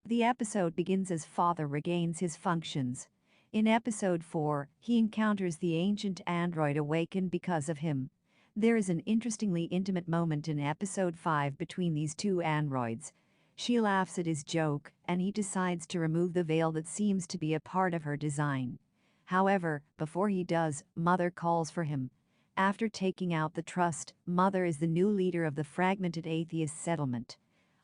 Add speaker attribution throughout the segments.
Speaker 1: The episode begins as Father regains his functions. In episode 4, he encounters the ancient android awakened because of him. There is an interestingly intimate moment in episode 5 between these two androids. She laughs at his joke, and he decides to remove the veil that seems to be a part of her design. However, before he does, Mother calls for him. After taking out the trust, Mother is the new leader of the fragmented atheist settlement.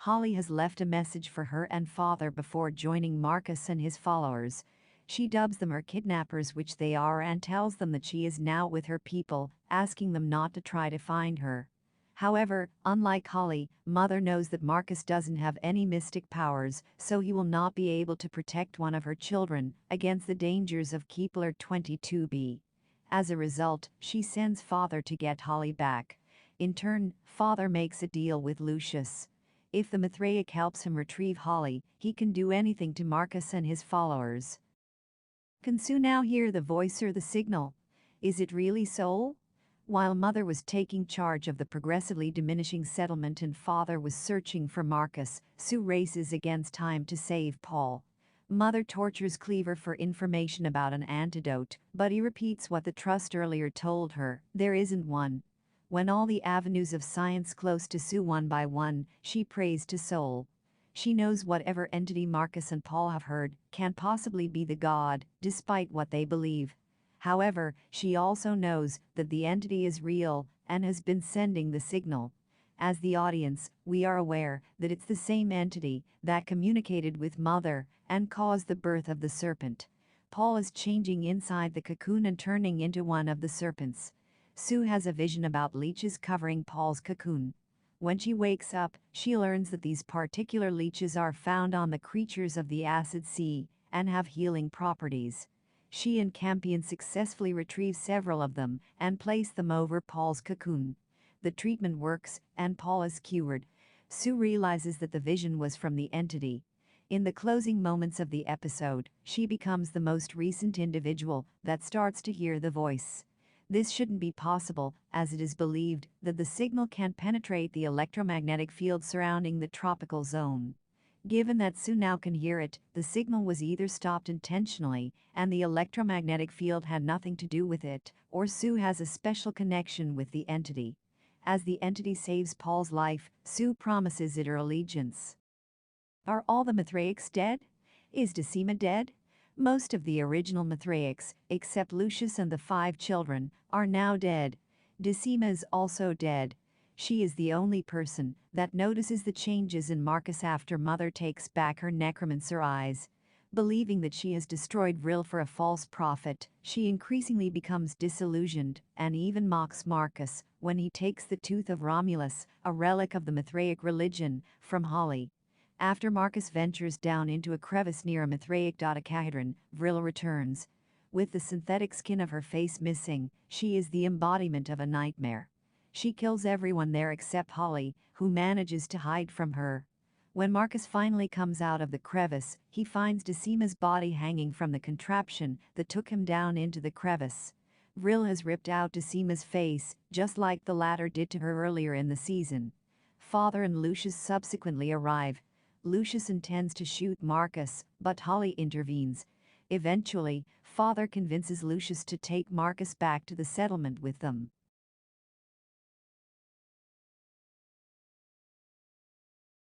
Speaker 1: Holly has left a message for her and Father before joining Marcus and his followers. She dubs them her kidnappers, which they are, and tells them that she is now with her people, asking them not to try to find her. However, unlike Holly, Mother knows that Marcus doesn't have any mystic powers, so he will not be able to protect one of her children against the dangers of Kepler 22b. As a result, she sends Father to get Holly back. In turn, Father makes a deal with Lucius. If the Mithraic helps him retrieve Holly, he can do anything to Marcus and his followers. Can Sue now hear the voice or the signal? Is it really Soul? While Mother was taking charge of the progressively diminishing settlement and Father was searching for Marcus, Sue races against time to save Paul. Mother tortures Cleaver for information about an antidote, but he repeats what the Trust earlier told her: there isn't one. When all the avenues of science close to Sue one by one, she prays to Soul. She knows whatever entity Marcus and Paul have heard can't possibly be the god, despite what they believe. However, she also knows that the entity is real and has been sending the signal. As the audience, we are aware that it's the same entity that communicated with Mother and caused the birth of the serpent. Paul is changing inside the cocoon and turning into one of the serpents. Sue has a vision about leeches covering Paul's cocoon. When she wakes up, she learns that these particular leeches are found on the creatures of the acid sea and have healing properties. She and Campion successfully retrieve several of them and place them over Paul's cocoon. The treatment works, and Paul is cured. Sue realizes that the vision was from the entity. In the closing moments of the episode, she becomes the most recent individual that starts to hear the voice. This shouldn't be possible, as it is believed that the signal can penetrate the electromagnetic field surrounding the tropical zone. Given that Sue now can hear it, the signal was either stopped intentionally and the electromagnetic field had nothing to do with it, or Sue has a special connection with the entity. As the entity saves Paul's life, Sue promises it her allegiance. Are all the Mithraics dead? Is Decima dead? Most of the original Mithraics, except Lucius and the 5 children, are now dead. Decima is also dead. She is the only person that notices the changes in Marcus after Mother takes back her necromancer eyes. Believing that she has destroyed Vril for a false prophet, she increasingly becomes disillusioned and even mocks Marcus when he takes the tooth of Romulus, a relic of the Mithraic religion, from Holly. After Marcus ventures down into a crevice near a Mithraic dodecahedron, Vril returns. With the synthetic skin of her face missing, she is the embodiment of a nightmare. She kills everyone there except Holly, who manages to hide from her. When Marcus finally comes out of the crevice, he finds Decima's body hanging from the contraption that took him down into the crevice. Vril has ripped out Decima's face, just like the latter did to her earlier in the season. Father and Lucius subsequently arrive. Lucius intends to shoot Marcus, but Holly intervenes. Eventually, Father convinces Lucius to take Marcus back to the settlement with them.